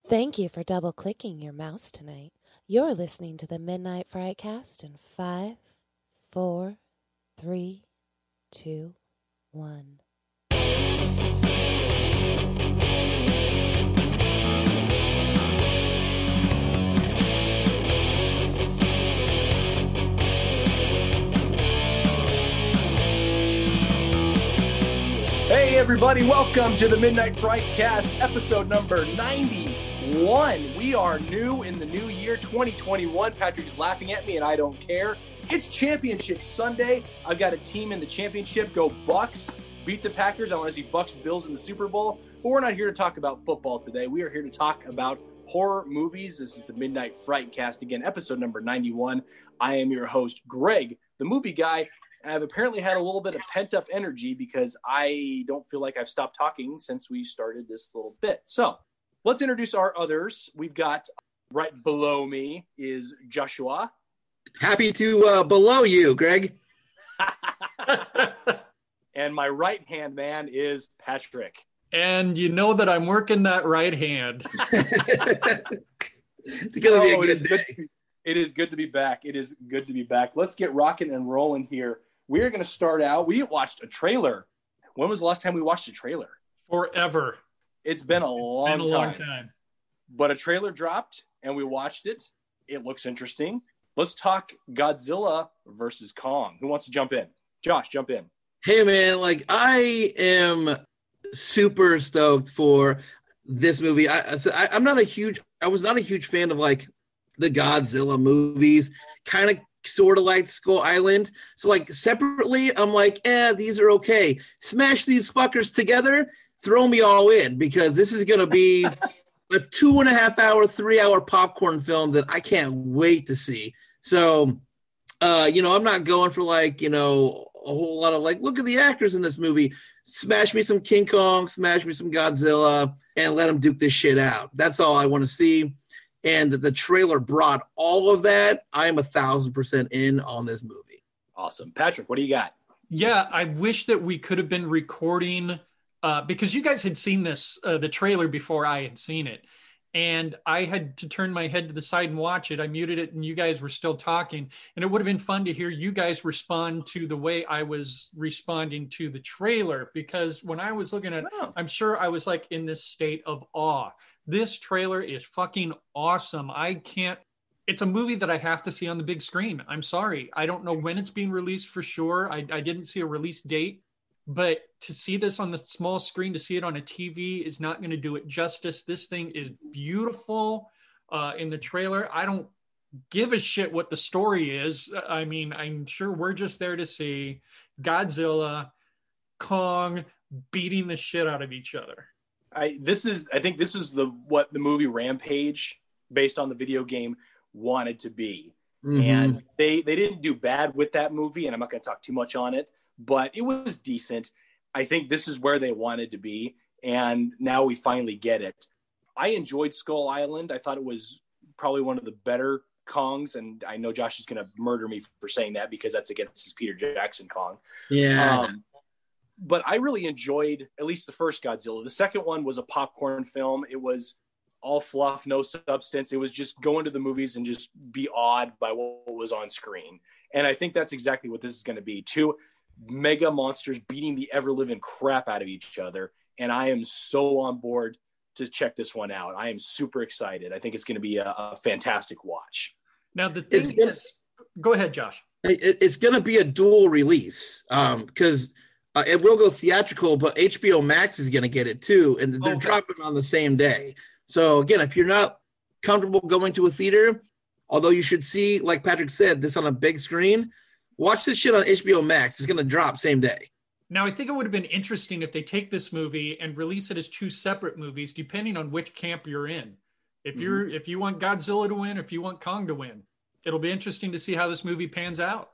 Thank you for double-clicking your mouse tonight. You're listening to the Midnight Frightcast in 5, 4, 3, 2, 1. Hey everybody, welcome to the Midnight Frightcast, episode number 91. We are new in the new year, 2021. Patrick is laughing at me and I don't care. It's Championship Sunday. I've got a team in the championship. Go Bucks. Beat the Packers. I want to see Bucks Bills in the Super Bowl. But we're not here to talk about football today. We are here to talk about horror movies. This is the Midnight Frightcast, again, episode number 91. I am your host, Greg, the movie guy. I've apparently had a little bit of pent-up energy because I don't feel like I've stopped talking since we started this little bit. So let's introduce our others. We've got right below me is Joshua. Happy to below you, Greg. And my right-hand man is Patrick. And you know that I'm working that right hand. It's going to be a good day. It is good to be back. It is good to be back. Let's get rocking and rolling here. We're going to start out. We watched a trailer. When was the last time we watched a trailer? Forever. It's been a long time. But a trailer dropped, and we watched it. It looks interesting. Let's talk Godzilla versus Kong. Who wants to jump in? Josh, jump in. Hey, man, I am super stoked for this movie. I was not a huge fan of, the Godzilla movies. Kind of sort of like Skull Island. So separately, I'm these are okay. Smash these fuckers together, throw me all in, because this is going to be a 2.5 hour, 3 hour popcorn film that I can't wait to see. So, I'm not going for a whole lot of look at the actors in this movie. Smash me some King Kong, smash me some Godzilla, and let them duke this shit out. That's all I want to see. And the trailer brought all of that. I am 1,000% in on this movie. Awesome. Patrick, what do you got? Yeah, I wish that we could have been recording because you guys had seen this, the trailer before I had seen it. And I had to turn my head to the side and watch it. I muted it and you guys were still talking. And it would have been fun to hear you guys respond to the way I was responding to the trailer. Because when I was looking at it, I'm sure I was in this state of awe. This trailer is fucking awesome. It's a movie that I have to see on the big screen. I'm sorry. I don't know when it's being released for sure. I didn't see a release date, but to see this on the small screen, to see it on a TV is not going to do it justice. This thing is beautiful in the trailer. I don't give a shit what the story is. I mean, I'm sure we're just there to see Godzilla, Kong beating the shit out of each other. I think this is what the movie Rampage, based on the video game, wanted to be. Mm-hmm. And they didn't do bad with that movie, and I'm not going to talk too much on it, but it was decent. I think this is where they wanted to be, and now we finally get it. I enjoyed Skull Island. I thought it was probably one of the better Kongs, and I know Josh is going to murder me for saying that because that's against his Peter Jackson Kong. Yeah. But I really enjoyed at least the first Godzilla. The second one was a popcorn film. It was all fluff, no substance. It was just go into the movies and just be awed by what was on screen. And I think that's exactly what this is going to be. Two mega monsters beating the ever-living crap out of each other. And I am so on board to check this one out. I am super excited. I think it's going to be a fantastic watch. Now, the thing is... Go ahead, Josh. It's going to be a dual release because... it will go theatrical, but HBO Max is going to get it too, and they're dropping on the same day. So again, if you're not comfortable going to a theater, although you should see, like Patrick said, this on a big screen, watch this shit on HBO Max. It's going to drop same day. Now, I think it would have been interesting if they take this movie and release it as two separate movies, depending on which camp you're in. If you want Godzilla to win, if you want Kong to win, it'll be interesting to see how this movie pans out.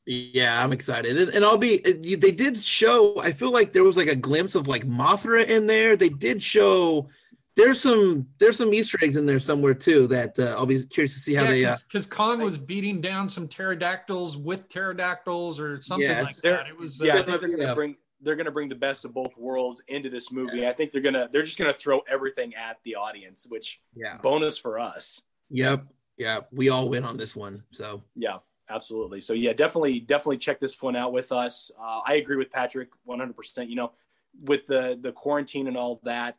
Yeah, I'm excited. And they did show, I feel like there was a glimpse of Mothra in there. They did show, there's some Easter eggs in there somewhere too that I'll be curious to see how because Kong was beating down some pterodactyls with pterodactyls or something like that. It was I think they're gonna bring the best of both worlds into this movie. I think they're just gonna throw everything at the audience, which bonus for us. Yep. Yeah, we all win on this one. So yeah, absolutely. So yeah, definitely check this one out with us. I agree with Patrick 100%. You know, with the quarantine and all that,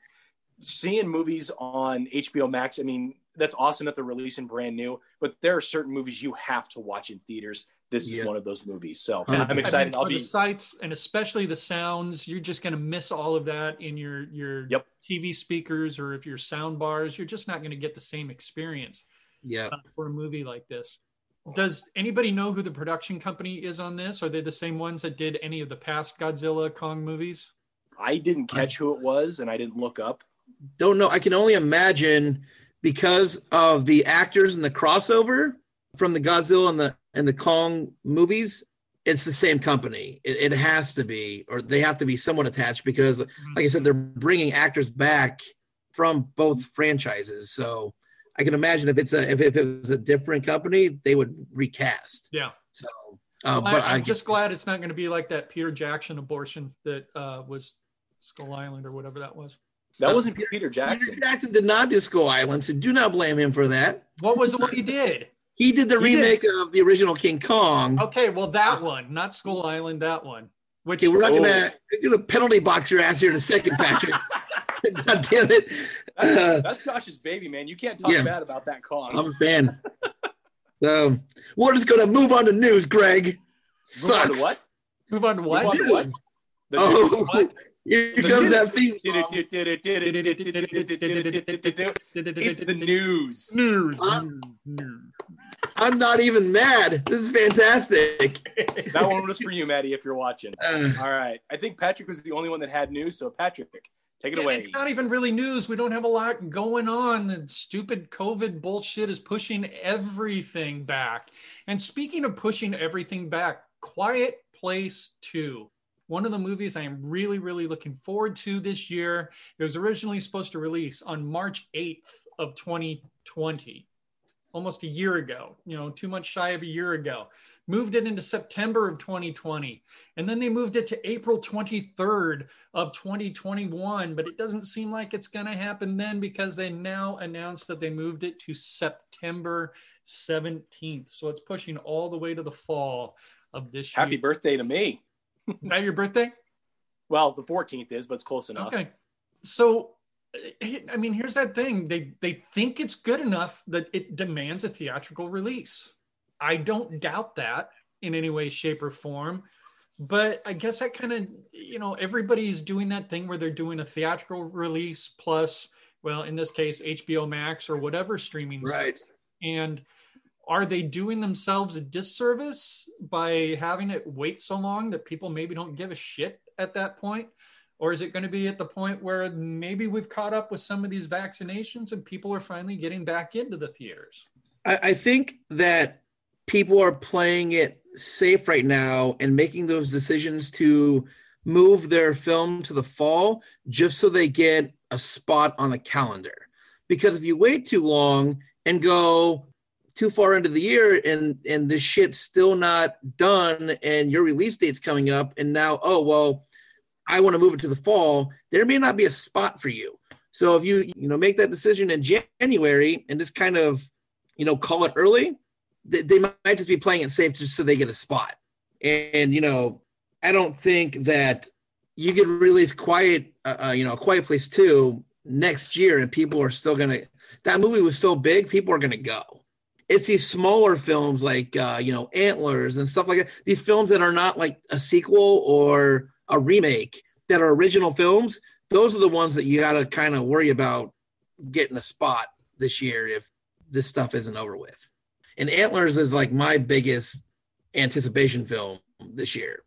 seeing movies on HBO Max, I mean, that's awesome that they're releasing brand new, but there are certain movies you have to watch in theaters. This is one of those movies. So I'm excited. I mean, the sights and especially the sounds, you're just going to miss all of that in your TV speakers, or if your sound bars, you're just not going to get the same experience for a movie like this. Does anybody know who the production company is on this? Are they the same ones that did any of the past Godzilla, Kong movies? I didn't catch who it was, and I didn't look up. Don't know. I can only imagine, because of the actors and the crossover from the Godzilla and the Kong movies, it's the same company. It has to be, or they have to be somewhat attached, because, like I said, they're bringing actors back from both franchises. So I can imagine if it was a different company, they would recast. Yeah. So, but I'm just glad it's not going to be like that Peter Jackson abortion that was Skull Island or whatever that was. That wasn't Peter Jackson. Peter Jackson did not do Skull Island, so do not blame him for that. What was the one he did? He did the remake of the original King Kong. Okay, well, that one, not Skull Island, that one. Which we're gonna penalty box your ass here in a second, Patrick. God damn it. That's Josh's baby, man. You can't talk bad about that Kong. I'm a fan. So we're just gonna move on to news, Greg. Move on to what? Move on to what? What? Here comes that theme song. It's the news. News. I'm not even mad. This is fantastic. That one was for you, Maddie, if you're watching. All right. I think Patrick was the only one that had news. So, Patrick, take it away. It's not even really news. We don't have a lot going on. The stupid COVID bullshit is pushing everything back. And speaking of pushing everything back, Quiet Place 2. One of the movies I am really, really looking forward to this year. It was originally supposed to release on March 8th of 2020, almost a year ago, 2 months shy of a year ago. Moved it into September of 2020. And then they moved it to April 23rd of 2021. But it doesn't seem like it's going to happen then, because they now announced that they moved it to September 17th. So it's pushing all the way to the fall of this year. Happy birthday to me. Is that your birthday? Well, the 14th is, but it's close enough. Okay. So, I mean, here's that thing. They think it's good enough that it demands a theatrical release. I don't doubt that in any way, shape, or form. But I guess that kind of, everybody's doing that thing where they're doing a theatrical release plus, well, in this case, HBO Max or whatever streaming. Right. And are they doing themselves a disservice by having it wait so long that people maybe don't give a shit at that point? Or is it going to be at the point where maybe we've caught up with some of these vaccinations and people are finally getting back into the theaters? I think that people are playing it safe right now and making those decisions to move their film to the fall just so they get a spot on the calendar. Because if you wait too long and go too far into the year and this shit's still not done and your release date's coming up and now, I want to move it to the fall, there may not be a spot for you. So if you make that decision in January and just kind of, call it early, they might just be playing it safe just so they get a spot. And, I don't think that you could release Quiet Place 2 next year and people are still going to, that movie was so big, people are going to go. It's these smaller films like, Antlers and stuff like that. These films that are not like a sequel or a remake, that are original films. Those are the ones that you got to kind of worry about getting a spot this year if this stuff isn't over with. And Antlers is like my biggest anticipation film this year.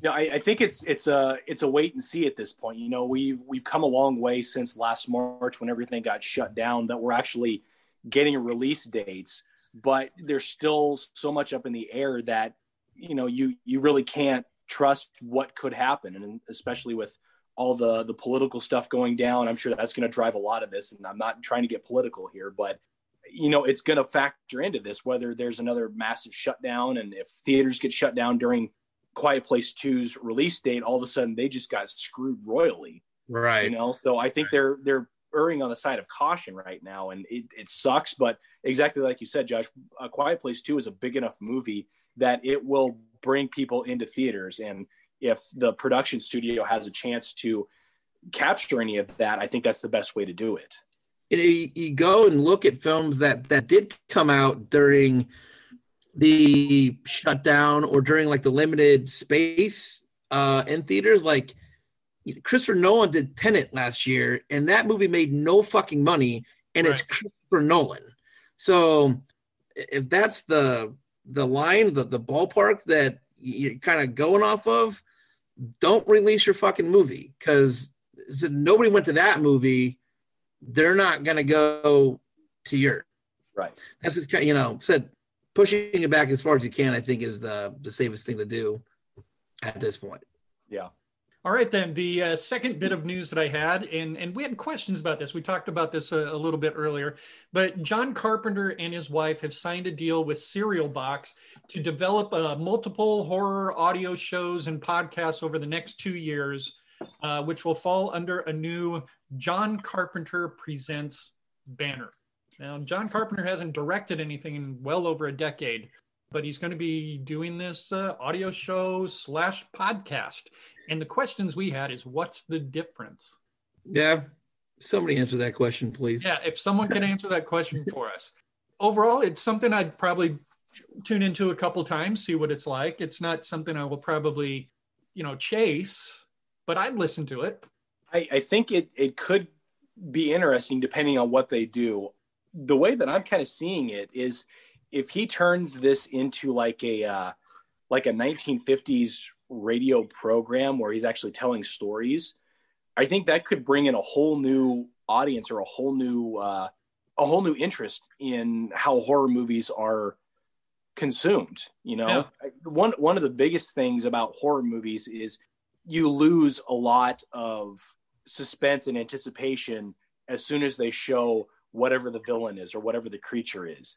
No, I think it's a wait and see at this point. We've come a long way since last March when everything got shut down that we're actually getting release dates, but there's still so much up in the air that, you really can't trust what could happen. And especially with all the political stuff going down, I'm sure that's going to drive a lot of this. And I'm not trying to get political here, but it's going to factor into this, whether there's another massive shutdown and if theaters get shut down during Quiet Place 2's release date, all of a sudden they just got screwed royally. Right. So I think they're erring on the side of caution right now, and it sucks. But exactly like you said, Josh, A Quiet Place 2 is a big enough movie that it will bring people into theaters. And if the production studio has a chance to capture any of that, I think that's the best way to do it. You go and look at films that did come out during the shutdown or during like the limited space in theaters. Like Christopher Nolan did Tenet last year, and that movie made no fucking money, and it's Christopher Nolan. So if that's the line, the ballpark that you're kind of going off of, don't release your fucking movie, because nobody went to that movie. They're not going to go to yours. Right. That's what's said. Pushing it back as far as you can, I think, is the safest thing to do at this point. Yeah. All right, then. The second bit of news that I had, and we had questions about this. We talked about this a little bit earlier, but John Carpenter and his wife have signed a deal with Serial Box to develop multiple horror audio shows and podcasts over the next 2 years, which will fall under a new John Carpenter Presents banner. Now, John Carpenter hasn't directed anything in well over a decade, but he's going to be doing this audio show / podcast. And the questions we had is, what's the difference? Yeah. Somebody answer that question, please. Yeah, if someone can answer that question for us. Overall, it's something I'd probably tune into a couple times, see what it's like. It's not something I will probably, chase, but I'd listen to it. I think it could be interesting depending on what they do. The way that I'm kind of seeing it is, if he turns this into like a 1950s radio program where he's actually telling stories, I think that could bring in a whole new audience or a whole new interest in how horror movies are consumed. Yeah. One of the biggest things about horror movies is you lose a lot of suspense and anticipation as soon as they show whatever the villain is or whatever the creature is.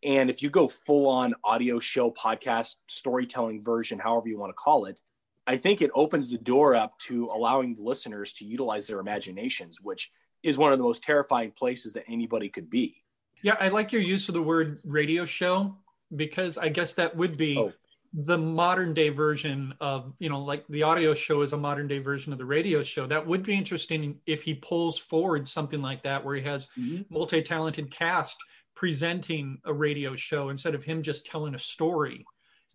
And if you go full on audio show, podcast, storytelling version, however you want to call it, I think it opens the door up to allowing listeners to utilize their imaginations, which is one of the most terrifying places that anybody could be. Yeah, I like your use of the word radio show, because I guess that would be the modern day version of, like the audio show is a modern day version of the radio show. That would be interesting if he pulls forward something like that, where he has multi-talented cast presenting a radio show instead of him just telling a story.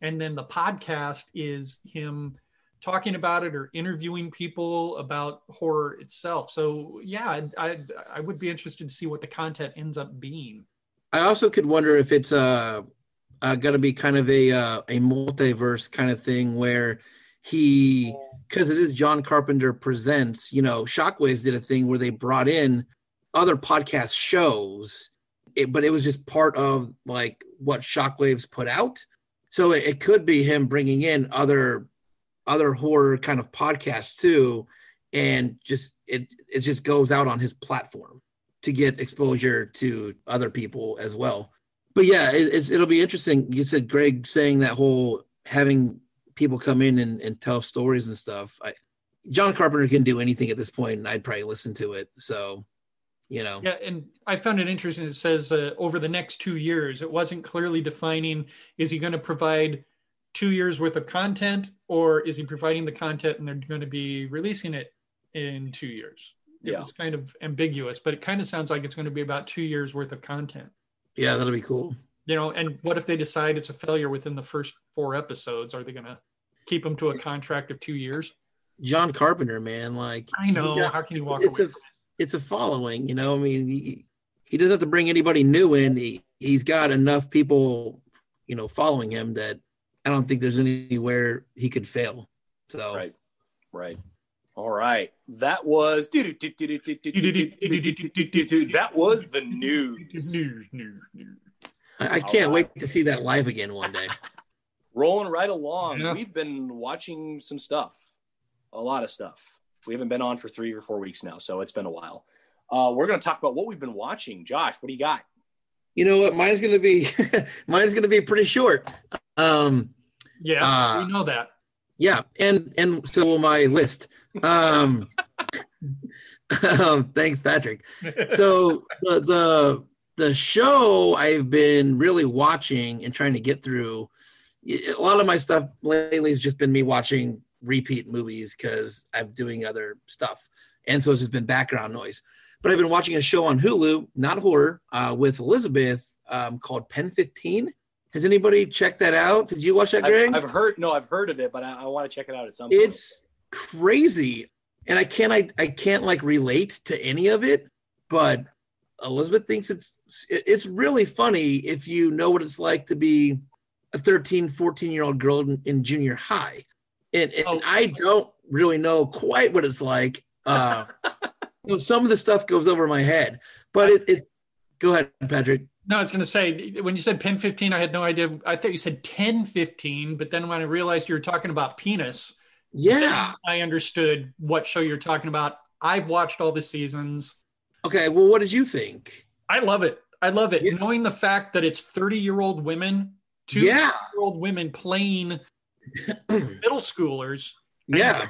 And then the podcast is him talking about it or interviewing people about horror itself. So yeah, I would be interested to see what the content ends up being. I also could wonder if it's going to be kind of a multiverse kind of thing where because it is John Carpenter Presents, Shockwaves did a thing where they brought in other podcast shows, but it was just part of like what Shockwaves put out. So it could be him bringing in other horror kind of podcasts too, and it just goes out on his platform to get exposure to other people as well. But yeah, it'll be interesting. You said Greg saying that whole having people come in and tell stories and stuff. John Carpenter can do anything at this point, and I'd probably listen to it. So, Yeah, and I found it interesting. It says over the next 2 years. It wasn't clearly defining, is he going to provide 2 years worth of content, or is he providing the content and they're going to be releasing it in 2 years? It was kind of ambiguous, but it kind of sounds like it's going to be about 2 years worth of content. Yeah, that'll be cool. And what if they decide it's a failure within the first 4 episodes? Are they going to keep him to a contract of 2 years? John Carpenter, man, like I know. How can you walk away? It's a following, I mean, he doesn't have to bring anybody new in. He's got enough people, following him that I don't think there's anywhere he could fail. So right. All right. That was that was the news. I can't wait to see that live again one day. Rolling right along. Yeah. We've been watching some stuff. A lot of stuff. We haven't been on for 3 or 4 weeks now, so it's been a while. We're going to talk about what we've been watching. Josh, what do you got? You know what? Mine's going to be pretty short. We know that. Yeah, and so will my list. Thanks, Patrick. So the show I've been really watching and trying to get through, a lot of my stuff lately has just been me watching repeat movies because I'm doing other stuff. And so it's just been background noise. But I've been watching a show on Hulu, not horror, with Elizabeth called Pen 15. Has anybody checked that out? Did you watch that, Greg? I've heard of it, but I want to check it out at some point. It's crazy. And I can't like relate to any of it, but Elizabeth thinks it's really funny if you know what it's like to be a 13, 14-year-old girl in junior high. And I don't really know quite what it's like. Some of the stuff goes over my head, but it go ahead, Patrick. No, I was going to say, when you said Pen 15, I had no idea. I thought you said 10-15, but then when I realized you were talking about penis, yeah, I understood what show you're talking about. I've watched all the seasons. Okay, well, what did you think? I love it. Yeah. Knowing the fact that it's 30-year-old women, 2-year-old women playing middle schoolers. Yeah.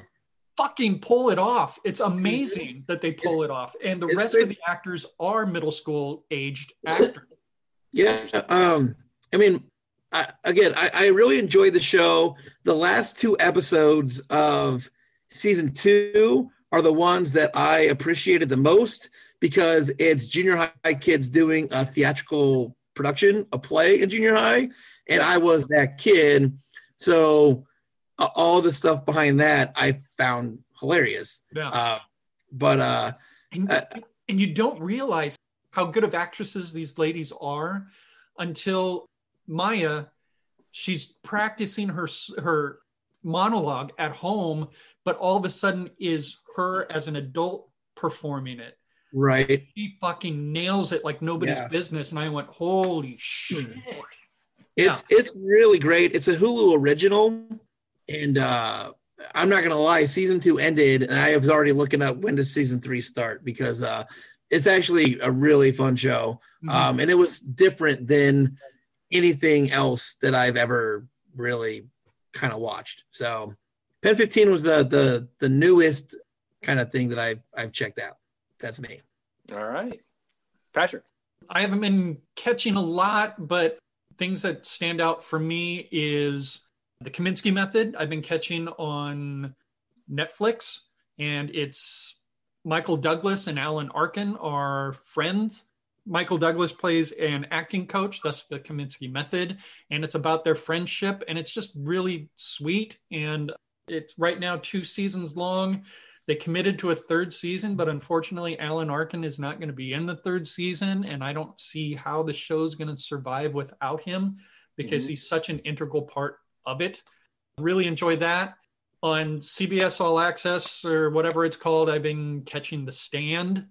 Fucking pull it off. It's amazing that they pull it off. And the rest of the actors are middle school aged actors. Yeah. I mean, I really enjoyed the show. The last 2 episodes of season 2 are the ones that I appreciated the most because it's junior high kids doing a theatrical production, a play in junior high. And I was that kid. So all the stuff behind that I found hilarious. Yeah. And you don't realize how good of actresses these ladies are until Maya, she's practicing her monologue at home, but all of a sudden is her as an adult performing it. Right. She fucking nails it like nobody's business. And I went, holy shit. It's really great. It's a Hulu original. And I'm not going to lie, season 2 ended, and I was already looking up when does season 3 start because it's actually a really fun show. Mm-hmm. And it was different than anything else that I've ever really kind of watched. So Pen 15 was the newest kind of thing that I've checked out. That's me. All right. Patrick. I haven't been catching a lot, but things that stand out for me is The Kaminsky Method. I've been catching on Netflix, and it's Michael Douglas and Alan Arkin are friends. Michael Douglas plays an acting coach. That's The Kaminsky Method, and it's about their friendship, and it's just really sweet. And it's right now 2 seasons long. They committed to a 3rd season, but unfortunately, Alan Arkin is not going to be in the 3rd season, and I don't see how the show's going to survive without him because he's such an integral part of it. Really enjoy that. On CBS All Access or whatever it's called, I've been catching The Stand.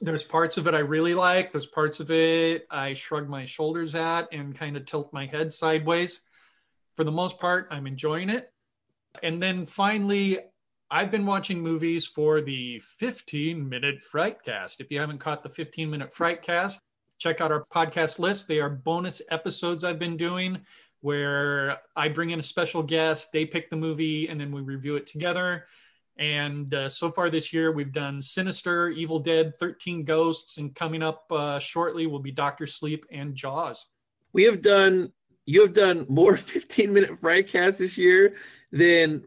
There's parts of it I really like. There's parts of it I shrug my shoulders at and kind of tilt my head sideways. For the most part, I'm enjoying it. And then finally, I've been watching movies for the 15-minute Frightcast. If you haven't caught the 15-minute Frightcast, check out our podcast list. They are bonus episodes I've been doing where I bring in a special guest, they pick the movie, and then we review it together. And so far this year, we've done Sinister, Evil Dead, 13 Ghosts, and coming up shortly will be Dr. Sleep and Jaws. You have done more 15-minute Frightcasts this year than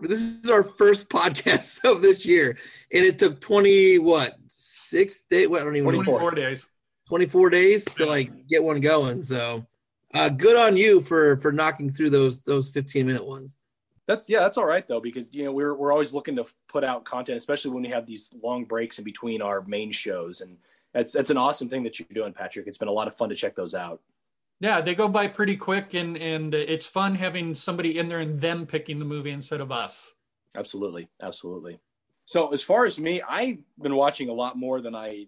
this is our first podcast of this year. And it took 6 days? What, I don't even know. 24 days. 24 days to like get one going. So good on you for knocking through those 15-minute ones. That's all right though, because we're always looking to put out content, especially when we have these long breaks in between our main shows, and that's an awesome thing that you're doing, Patrick. It's been a lot of fun to check those out. Yeah, they go by pretty quick, and it's fun having somebody in there and them picking the movie instead of us. Absolutely. So as far as me, I've been watching a lot more than I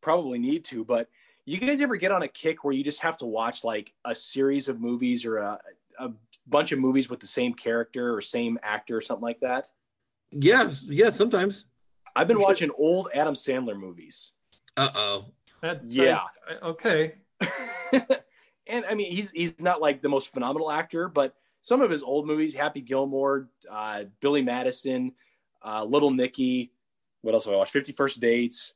probably need to, but you guys ever get on a kick where you just have to watch like a series of movies or a bunch of movies with the same character or same actor or something like that? Yeah, sometimes. I've been watching old Adam Sandler movies. Uh-oh. Okay. And I mean, he's not like the most phenomenal actor, but some of his old movies, Happy Gilmore, Billy Madison, Little Nicky. What else have I watched? 50 First Dates,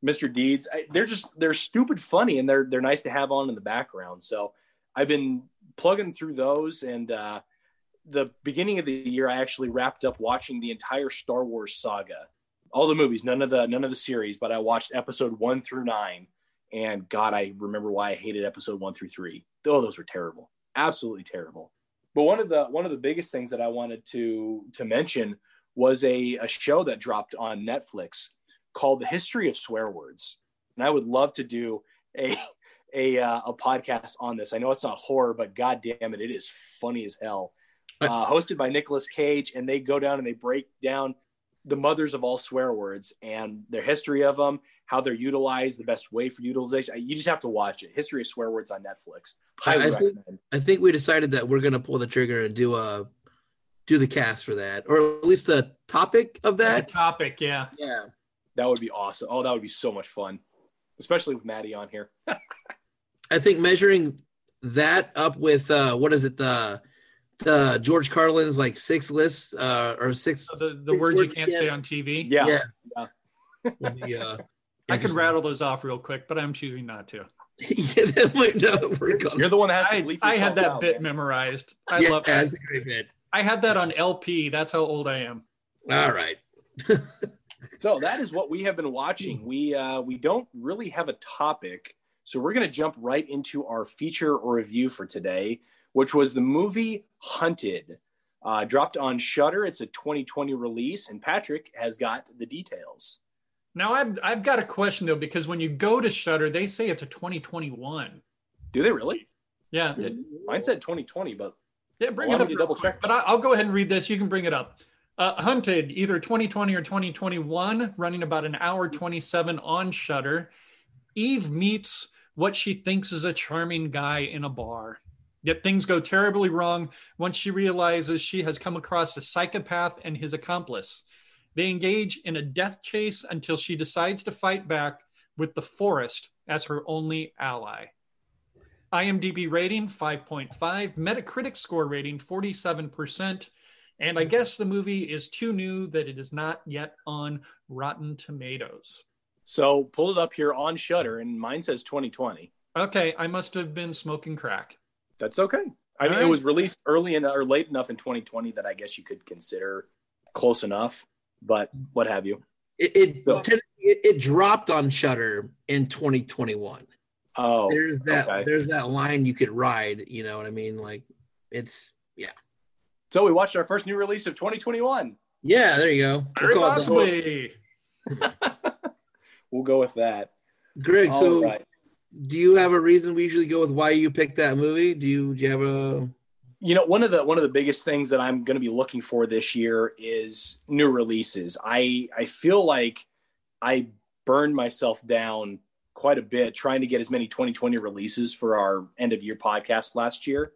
Mr. Deeds. They're stupid funny, and they're nice to have on in the background. So I've been plugging through those, and the beginning of the year, I actually wrapped up watching the entire Star Wars saga, all the movies, none of the series, but I watched episode 1 through 9, and God, I remember why I hated episode 1 through 3. Oh, those were terrible, absolutely terrible. But one of the biggest things that I wanted to mention was a show that dropped on Netflix called The History of Swear Words, and I would love to do a podcast on this. I know it's not horror, but God damn it, it is funny as hell. Hosted by Nicolas Cage, and they go down and they break down the mothers of all swear words and their history of them, how they're utilized, the best way for utilization. You just have to watch it. History of Swear Words on Netflix. Highly recommend. I think we decided that we're going to pull the trigger and do the cast for that, or at least the topic of that. The topic, yeah. Yeah. That would be awesome. Oh, that would be so much fun, especially with Maddie on here. I think measuring that up with what is it, the George Carlin's like 6 lists or 6 the words you can't say on TV. Yeah. I could rattle those off real quick, but I'm choosing not to. Yeah, that might not work. You're the one that has to bleep I had that out, bit man. memorized. I love that. That's a great bit. I had that on LP. That's how old I am. All right. So that is what we have been watching. We don't really have a topic, so we're going to jump right into our feature or review for today, which was the movie Hunted, dropped on Shudder. It's a 2020 release, and Patrick has got the details. Now, I've got a question, though, because when you go to Shudder, they say it's a 2021. Do they really? Yeah. Mine said 2020, but yeah, bring it up. Double check. But I'll go ahead and read this. You can bring it up. Hunted, either 2020 or 2021, running about an hour 27 on Shudder. Eve meets what she thinks is a charming guy in a bar. Yet things go terribly wrong once she realizes she has come across a psychopath and his accomplice. They engage in a death chase until she decides to fight back with the forest as her only ally. IMDb rating 5.5, Metacritic score rating 47%, and I guess the movie is too new that it is not yet on Rotten Tomatoes. So pull it up here on Shudder, and mine says 2020. Okay, I must have been smoking crack. That's okay. I mean, It was released early or late enough in 2020 that I guess you could consider close enough, but what have you. It dropped on Shudder in 2021. Oh, there's that line you could ride, you know what I mean? Like yeah. So we watched our first new release of 2021. Yeah, there you go. Very possibly. We'll go with that. Greg, do you have a reason we usually go with why you picked that movie? Do you have a... You know, one of the biggest things that I'm going to be looking for this year is new releases. I feel like I burned myself down quite a bit trying to get as many 2020 releases for our end of year podcast last year.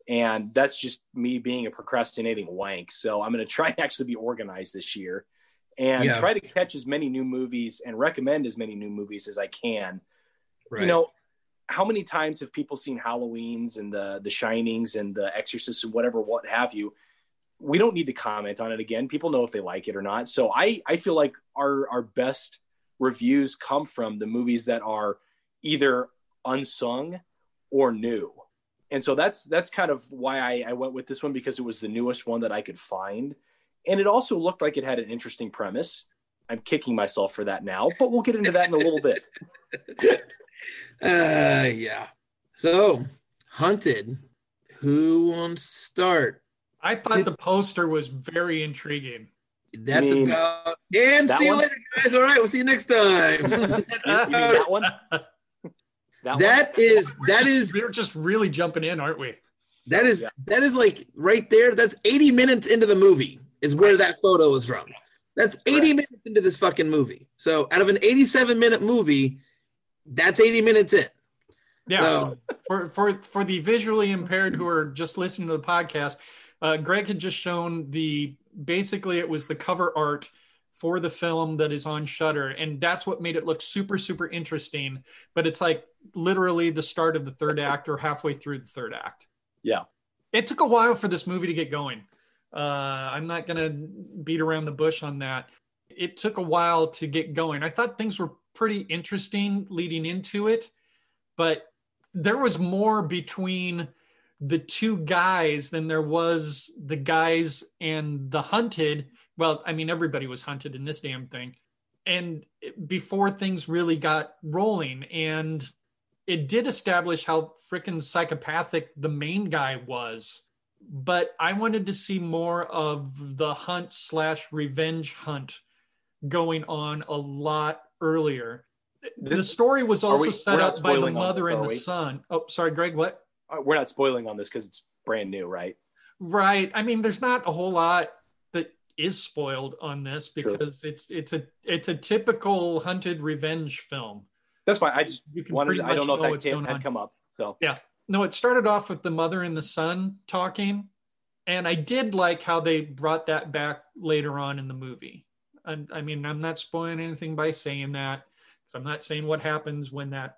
And that's just me being a procrastinating wank. So I'm going to try and actually be organized this year and try to catch as many new movies and recommend as many new movies as I can. Right. You know, how many times have people seen Halloweens and the Shinings and the Exorcists and whatever, what have you? We don't need to comment on it again. People know if they like it or not. So I feel like our best reviews come from the movies that are either unsung or new. And so that's kind of why I went with this one, because it was the newest one that I could find. And it also looked like it had an interesting premise. I'm kicking myself for that now, but we'll get into that in a little bit. Yeah. So, Hunted. Who wants to start? I thought the poster was very intriguing. That's about... And see you later, guys. All right, we'll see you next time. You mean that one? That is... We're just really jumping in, aren't we? That is like right there. That's 80 minutes into the movie is where that photo is from. That's 80 minutes into this fucking movie. So out of an 87-minute movie, that's 80 minutes in. Yeah. So, for the visually impaired who are just listening to the podcast, Greg had just shown basically it was the cover art for the film that is on Shudder, and that's what made it look super, super interesting. But it's like literally the start of the third act or halfway through the third act. Yeah. It took a while for this movie to get going. I'm not going to beat around the bush on that. It took a while to get going. I thought things were pretty interesting leading into it, but there was more between the two guys than there was the guys and the hunted. Well, I mean, everybody was hunted in this damn thing. And before things really got rolling, and it did establish how freaking psychopathic the main guy was. But I wanted to see more of the hunt/revenge hunt going on a lot earlier. The story was also set up by the mother and the son. Oh, sorry, Greg, what? We're not spoiling on this because it's brand new, right? Right. I mean, there's not a whole lot that is spoiled on this because it's a typical hunted revenge film. That's fine. I just wanted. I don't know if that had come up. So yeah, no. It started off with the mother and the son talking, and I did like how they brought that back later on in the movie. I mean, I'm not spoiling anything by saying that, because I'm not saying what happens when that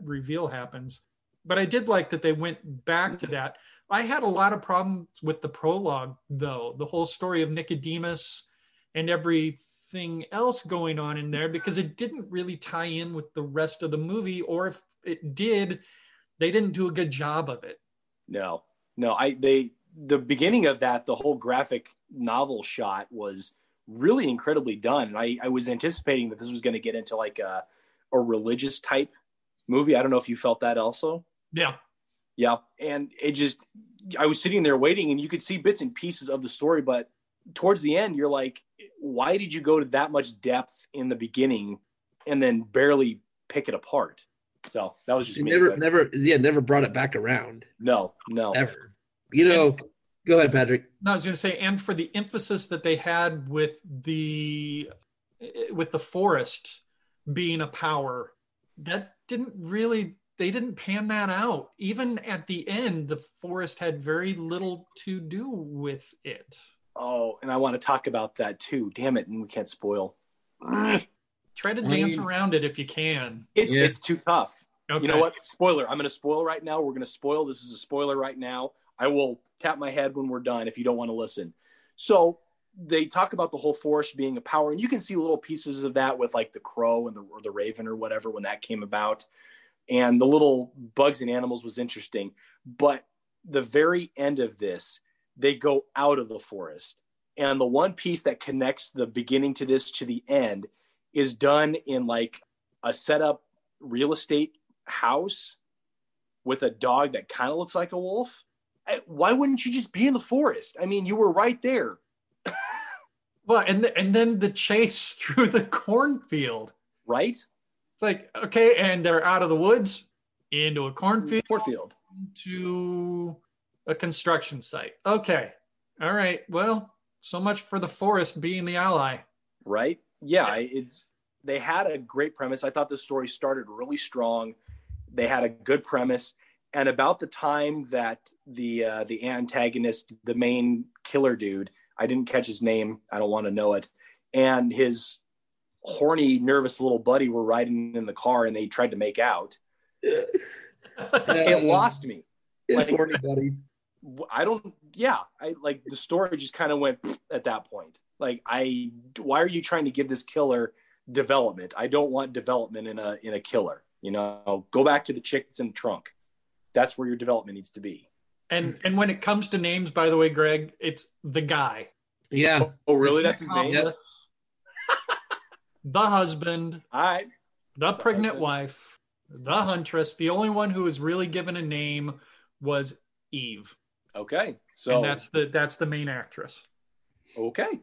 reveal happens. But I did like that they went back to that. I had a lot of problems with the prologue, though, the whole story of Nicodemus and everything else going on in there, because it didn't really tie in with the rest of the movie, or if it did, they didn't do a good job of it. No. The beginning of that, the whole graphic novel shot was really incredibly done. And I was anticipating that this was going to get into like a religious type movie. I don't know if you felt that also. Yeah. And I was sitting there waiting, and you could see bits and pieces of the story, but towards the end, you're like, why did you go to that much depth in the beginning and then barely pick it apart? So that was just me. Never brought it back around. No. Ever. Go ahead, Patrick. No, I was going to say, and for the emphasis that they had with the forest being a power, that they didn't pan that out. Even at the end, the forest had very little to do with it. Oh, and I want to talk about that too. Damn it, and we can't spoil. Try to dance around it if you can. It's too tough. Okay. You know what? Spoiler. I'm going to spoil right now. We're going to spoil. This is a spoiler right now. I will tap my head when we're done if you don't want to listen. So they talk about the whole forest being a power, and you can see little pieces of that with like the crow and the raven or whatever when that came about. And the little bugs and animals was interesting. But the very end of this, they go out of the forest. And the one piece that connects the beginning to this to the end is done in like a setup real estate house with a dog that kind of looks like a wolf. Why wouldn't you just be in the forest? I mean, you were right there. Well, and then the chase through the cornfield. Right? It's like, okay, and they're out of the woods into a cornfield. To a construction site. Okay. All right. Well, so much for the forest being the ally. Right? Yeah. They had a great premise. I thought the story started really strong. They had a good premise. And about the time that the antagonist, the main killer dude, I didn't catch his name, I don't want to know it, and his horny, nervous little buddy were riding in the car and they tried to make out. It lost me. His horny buddy. I like the story just kind of went at that point. Like, why are you trying to give this killer development? I don't want development in a killer. You know, go back to the chick that's in the trunk. That's where your development needs to be. And when it comes to names, by the way, Greg, it's the guy. Yeah. Oh, really? That's his name? Yep. The husband. All right. The pregnant wife. The huntress. The only one who was really given a name was Eve. Okay. So and that's the main actress. Okay.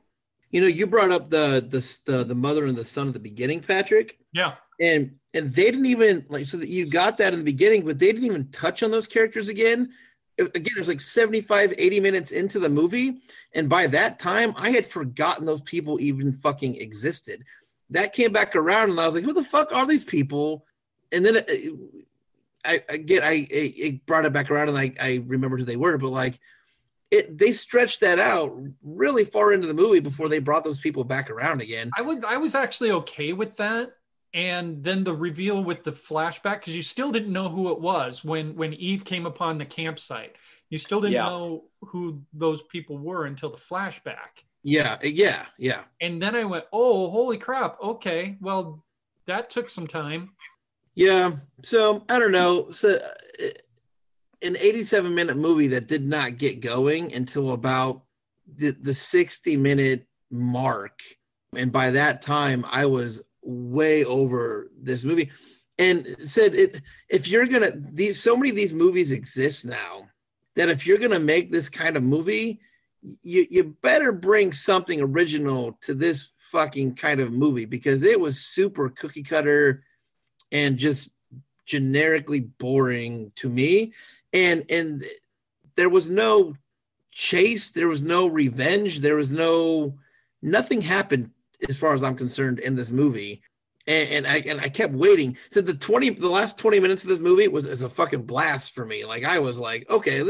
You know, you brought up the mother and the son at the beginning, Patrick. Yeah. And they didn't even so that you got that in the beginning, but they didn't even touch on those characters again. It was like 75, 80 minutes into the movie. And by that time, I had forgotten those people even fucking existed. That came back around and I was like, who the fuck are these people? And then I brought it back around and I remembered who they were, but like they stretched that out really far into the movie before they brought those people back around again. I was actually okay with that. And then the reveal with the flashback, because you still didn't know who it was when Eve came upon the campsite. You still didn't Yeah. know who those people were until the flashback. Yeah. And then I went, oh, holy crap. Okay, well, that took some time. Yeah. So I don't know. So an 87-minute movie that did not get going until about the 60-minute mark. And by that time, I was way over this movie. And said if you're gonna so many of these movies exist now that if you're gonna make this kind of movie, you better bring something original to this fucking kind of movie, because it was super cookie cutter and just generically boring to me. And there was no chase, there was no revenge, there was nothing happened as far as I'm concerned in this movie. And I kept waiting. So the last 20 minutes of this movie is a fucking blast for me. Like, I was like, okay,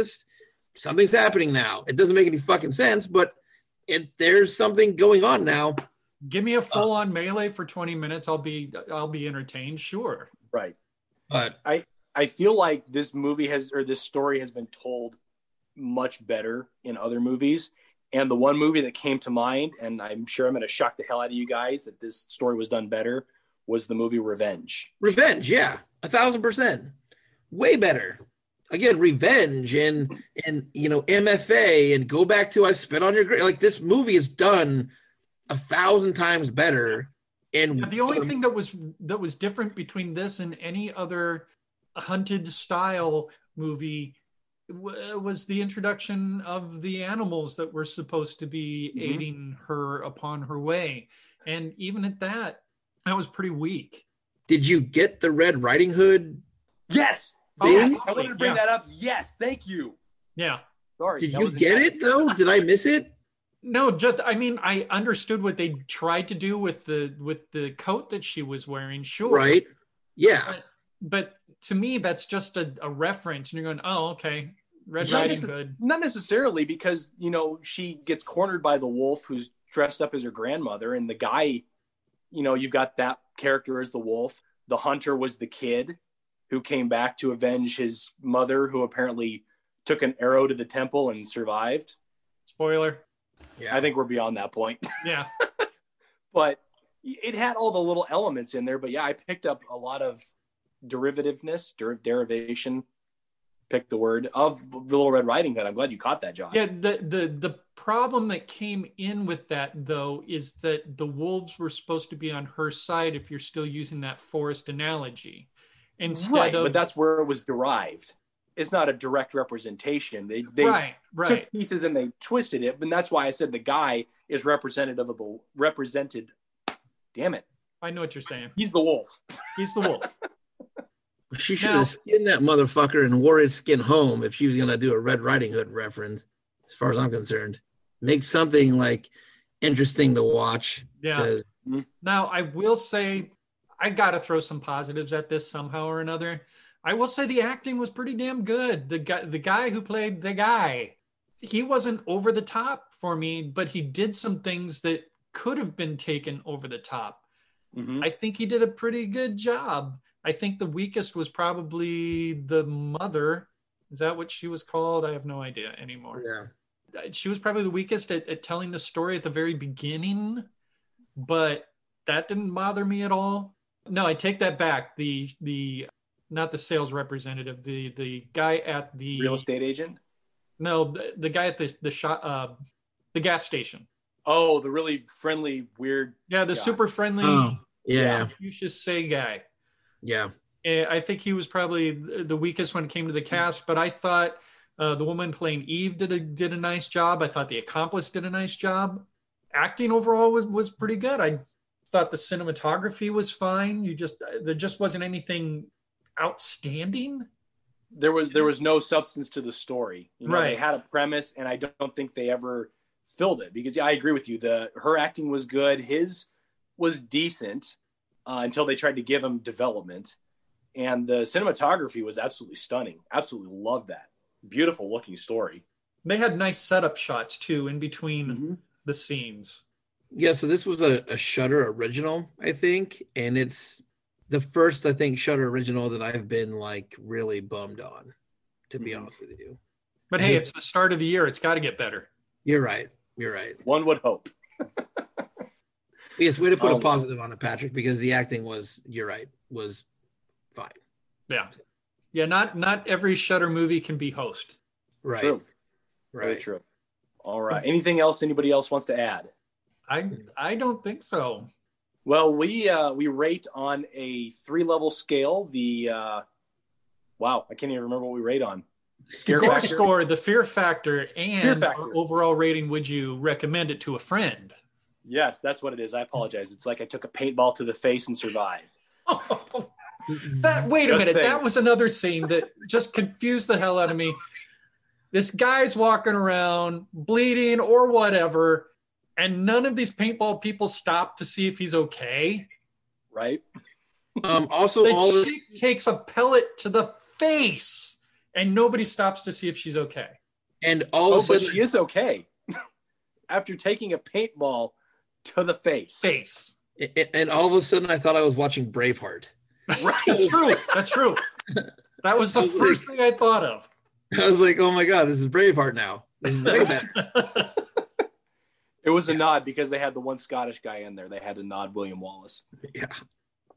something's happening now. It doesn't make any fucking sense, but there's something going on now. Give me a full-on melee for 20 minutes. I'll be entertained. Sure. Right. But I feel like this story has been told much better in other movies. And the one movie that came to mind, and I'm sure I'm going to shock the hell out of you guys that this story was done better, was the movie Revenge. Revenge, yeah, 1,000%, way better. Again, Revenge and MFA and Go Back to I Spit on Your Grave. Like, this movie is done 1,000 times better. And the only thing that was different between this and any other hunted style movie was the introduction of the animals that were supposed to be aiding her upon her way. And even at that was pretty weak. Did you get the Red Riding Hood? Yes. Thing? Yes. I wanted to bring that up. Yes. Thank you. Yeah. Sorry. Did you get it though? Did I miss it? No, I understood what they tried to do with the coat that she was wearing. Sure. Right. Yeah. But to me, that's just a reference. And you're going, oh, okay. Red Riding Hood. Not necessarily, because, she gets cornered by the wolf who's dressed up as her grandmother. And the guy, you've got that character as the wolf. The hunter was the kid who came back to avenge his mother, who apparently took an arrow to the temple and survived. Spoiler. Yeah. I think we're beyond that point. Yeah. But it had all the little elements in there. But yeah, I picked up a lot of derivation, pick the word, of the Little Red Riding Hood. I'm glad you caught that, Josh. Yeah, the problem that came in with that, though, is that the wolves were supposed to be on her side if you're still using that forest analogy. But that's where it was derived. It's not a direct representation. They took pieces and they twisted it, and that's why I said the guy is represented. Damn it. I know what you're saying. He's the wolf. He's the wolf. She should have skinned that motherfucker and wore his skin home if she was going to do a Red Riding Hood reference, as far as I'm concerned. Make something, like, interesting to watch. Yeah. Now, I will say, I got to throw some positives at this somehow or another. I will say the acting was pretty damn good. The guy who played the guy, he wasn't over the top for me, but he did some things that could have been taken over the top. Mm-hmm. I think he did a pretty good job. I think the weakest was probably the mother. Is that what she was called? I have no idea anymore. Yeah. She was probably the weakest at telling the story at the very beginning, but that didn't bother me at all. No, I take that back. The not the sales representative, the guy at the real estate agent. No, the guy at the gas station. Oh, the really friendly, weird. Yeah, the guy. Super friendly. Oh, yeah. You should say guy. Yeah. I think he was probably the weakest when it came to the cast, but I thought the woman playing Eve did a nice job. I thought the accomplice did a nice job. Acting overall was pretty good. I thought the cinematography was fine. There just wasn't anything outstanding. There was no substance to the story. They had a premise, and I don't think they ever filled it, because I agree with you. Her acting was good. His was decent until they tried to give him development, and the cinematography was absolutely stunning. Absolutely loved that. Beautiful looking story. They had nice setup shots too in between the scenes. Yeah, so this was a Shudder original, I think, and it's the first, I think, Shudder original that I've been, like, really bummed on, to be honest with you. But hey, it's the start of the year. It's got to get better. You're right. One would hope. Yes, way to put a positive on it, Patrick, because the acting was, you're right, was fine. Yeah. Yeah, not every Shudder movie can be host. Right. True. Right. Very true. All right. Anything else anybody else wants to add? I don't think so. Well, we rate on a 3-level scale. The wow, I can't even remember what we rate on. Scare Gore factor. score, the fear factor, and Fear factor. our overall rating. Would you recommend it to a friend? Yes, that's what it is. I apologize. It's like I took a paintball to the face and survived. Wait a Just minute. saying. That was another scene that just confused the hell out of me. This guy's walking around bleeding or whatever, and none of these paintball people stop to see if he's okay. Right? Also, The chick takes a pellet to the face, and nobody stops to see if she's okay. and all of a But sudden, she is okay. After taking a paintball to the face. and all of a sudden, I thought I was watching Braveheart. Right. That's true. That's true. That was the first thing I thought of. I was like, oh my God, this is Braveheart now. This is way better. It was a nod because they had the one Scottish guy in there. They had to nod William Wallace. Yeah.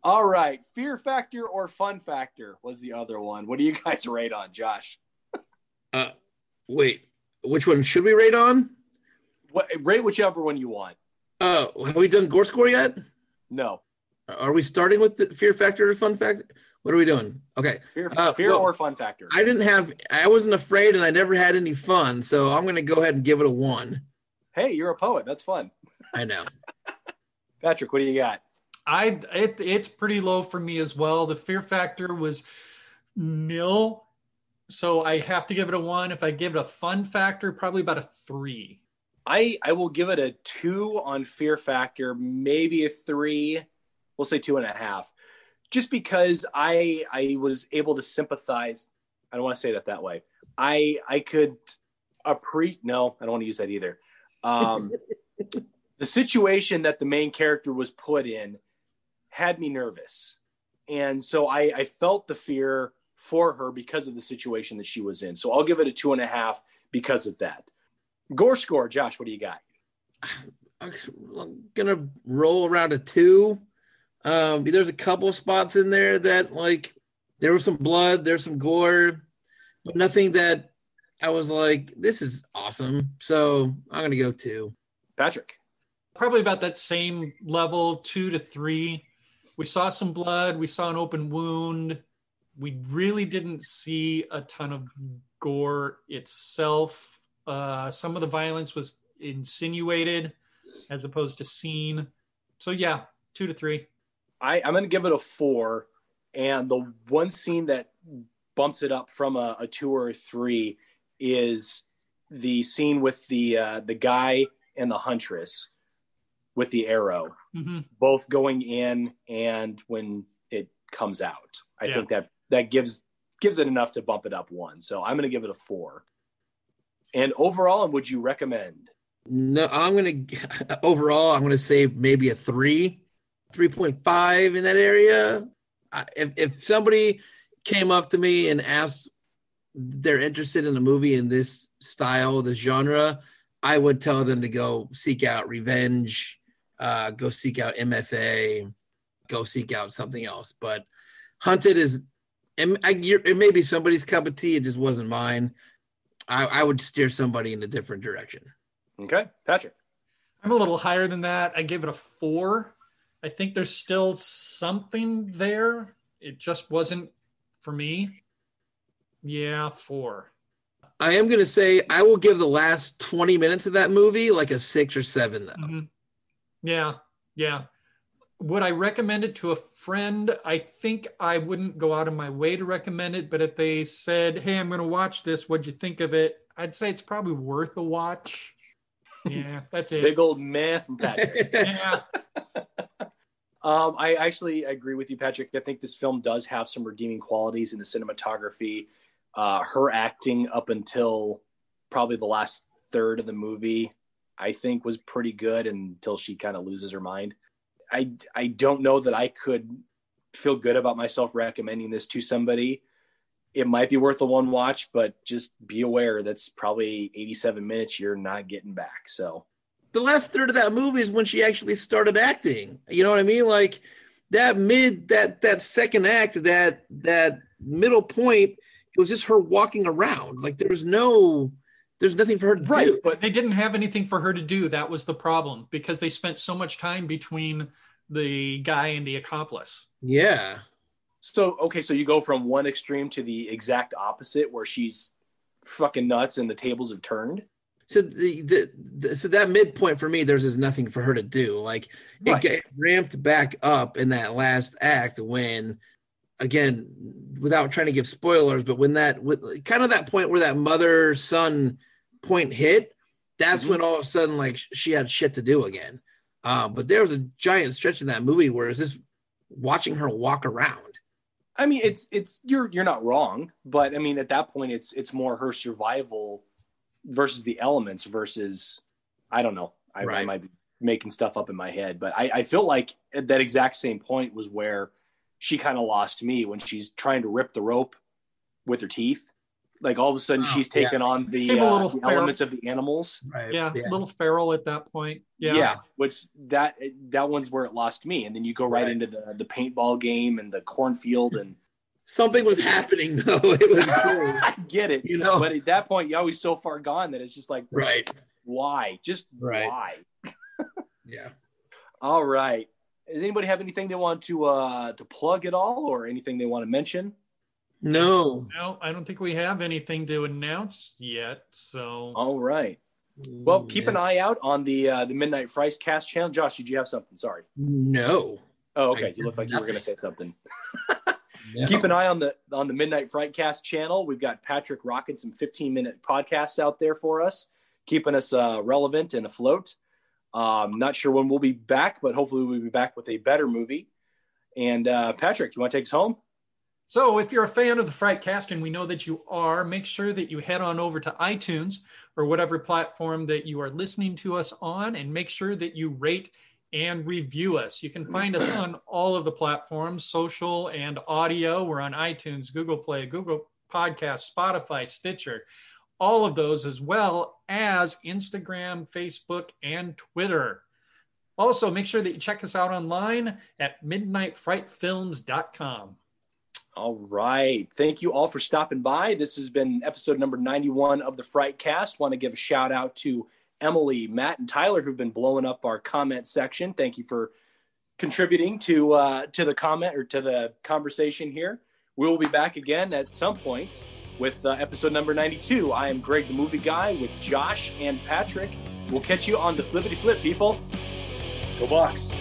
All right. Fear factor or fun factor was the other one. What do you guys rate on, Josh? Wait, which one should we rate on? Rate whichever one you want. Have we done Gore Score yet? No. Are we starting with the fear factor or fun factor? What are we doing? Okay. Fear or fun factor? I wasn't afraid and I never had any fun. So I'm going to go ahead and give it a 1. Hey, you're a poet. That's fun. I know. Patrick, what do you got? It's pretty low for me as well. The fear factor was nil. So I have to give it a 1. If I give it a fun factor, probably about a 3. I will give it a 2 on fear factor, maybe a 3. We'll say 2.5. Just because I was able to sympathize. I don't want to say that way. I could no, I don't want to use that either. The situation that the main character was put in had me nervous. And so I felt the fear for her because of the situation that she was in. So I'll give it a 2.5 because of that. Gore score, Josh, what do you got? I'm going to roll around a 2. There's a couple of spots in there that, like, there was some blood, there's some gore, but nothing that I was like, this is awesome. So I'm going to go 2. Patrick. Probably about that same level, 2 to 3. We saw some blood. We saw an open wound. We really didn't see a ton of gore itself. Some of the violence was insinuated as opposed to seen. So yeah, 2 to 3. I'm going to give it a 4. And the one scene that bumps it up from a 2 or a 3 is the scene with the guy and the huntress with the arrow, both going in and when it comes out. I think that gives it enough to bump it up 1. So I'm going to give it a 4. And overall, would you recommend? No, I'm going to say maybe a 3, 3.5 in that area. If somebody came up to me and asked they're interested in a movie in this style, this genre, I would tell them to go seek out Revenge, go seek out MFA, go seek out something else. But Hunted it may be somebody's cup of tea. It just wasn't mine. I would steer somebody in a different direction. Okay. Patrick. I'm a little higher than that. I give it a 4. I think there's still something there. It just wasn't for me. Yeah, 4. I am going to say I will give the last 20 minutes of that movie like a 6 or 7, though. Mm-hmm. Yeah. Would I recommend it to a friend? I think I wouldn't go out of my way to recommend it, but if they said, hey, I'm going to watch this, what'd you think of it? I'd say it's probably worth a watch. Yeah, that's it. Big old meh from Patrick. Yeah. I actually agree with you, Patrick. I think this film does have some redeeming qualities in the cinematography. Her acting up until probably the last third of the movie, I think, was pretty good until she kind of loses her mind. I don't know that I could feel good about myself recommending this to somebody. it might be worth a one watch, but just be aware that's probably 87 minutes you're not getting back. So the last third of that movie is when she actually started acting. You know what I mean? Like that that second act, that middle point, it was just her walking around. Like there's nothing for her to do. But they didn't have anything for her to do. That was the problem, because they spent so much time between the guy and the accomplice. Yeah. So you go from one extreme to the exact opposite, where she's fucking nuts and the tables have turned. So so that midpoint for me, there's just nothing for her to do. Like it get ramped back up in that last act when, again, without trying to give spoilers, but when that point where that mother-son point hit, that's when all of a sudden like she had shit to do again. But there was a giant stretch in that movie where it's just watching her walk around. I mean, it's you're not wrong, but I mean at that point it's more her survival versus the elements versus, I don't know. I might be making stuff up in my head, but I feel like at that exact same point was where she kind of lost me, when she's trying to rip the rope with her teeth. Like all of a sudden she's taking on the elements of the animals. Right. Yeah, a little feral at that point. Yeah, which that one's where it lost me. And then you go right into the paintball game and the cornfield, and something was happening though. It was cool. I get it, but at that point you're always so far gone that it's just like, why? Just why? Yeah. All right. Does anybody have anything they want to plug at all, or anything they want to mention? No, I don't think we have anything to announce yet. So, all right. Well, keep an eye out on the Midnight Fright Cast channel. Josh, did you have something? Sorry. No. Oh, okay. You looked like you were going to say something. No. Keep an eye on the Midnight Fright Cast channel. We've got Patrick rocking some 15-minute podcasts out there for us, keeping us relevant and afloat. Not sure when we'll be back, but hopefully we'll be back with a better movie. And Patrick, you want to take us home? So if you're a fan of the Frightcast, and we know that you are, make sure that you head on over to iTunes or whatever platform that you are listening to us on, and make sure that you rate and review us. You can find us on all of the platforms, social and audio. We're on iTunes, Google Play, Google Podcasts, Spotify, Stitcher, all of those, as well as Instagram, Facebook, and Twitter. Also, make sure that you check us out online at midnightfrightfilms.com. All right. Thank you all for stopping by. This has been episode number 91 of the Frightcast. Want to give a shout out to Emily, Matt, and Tyler, who've been blowing up our comment section. Thank you for contributing to the comment, or to the conversation here. We will be back again at some point with episode number 92. I am Greg, the movie guy, with Josh and Patrick. We'll catch you on the flippity flip, people. Go Bucks.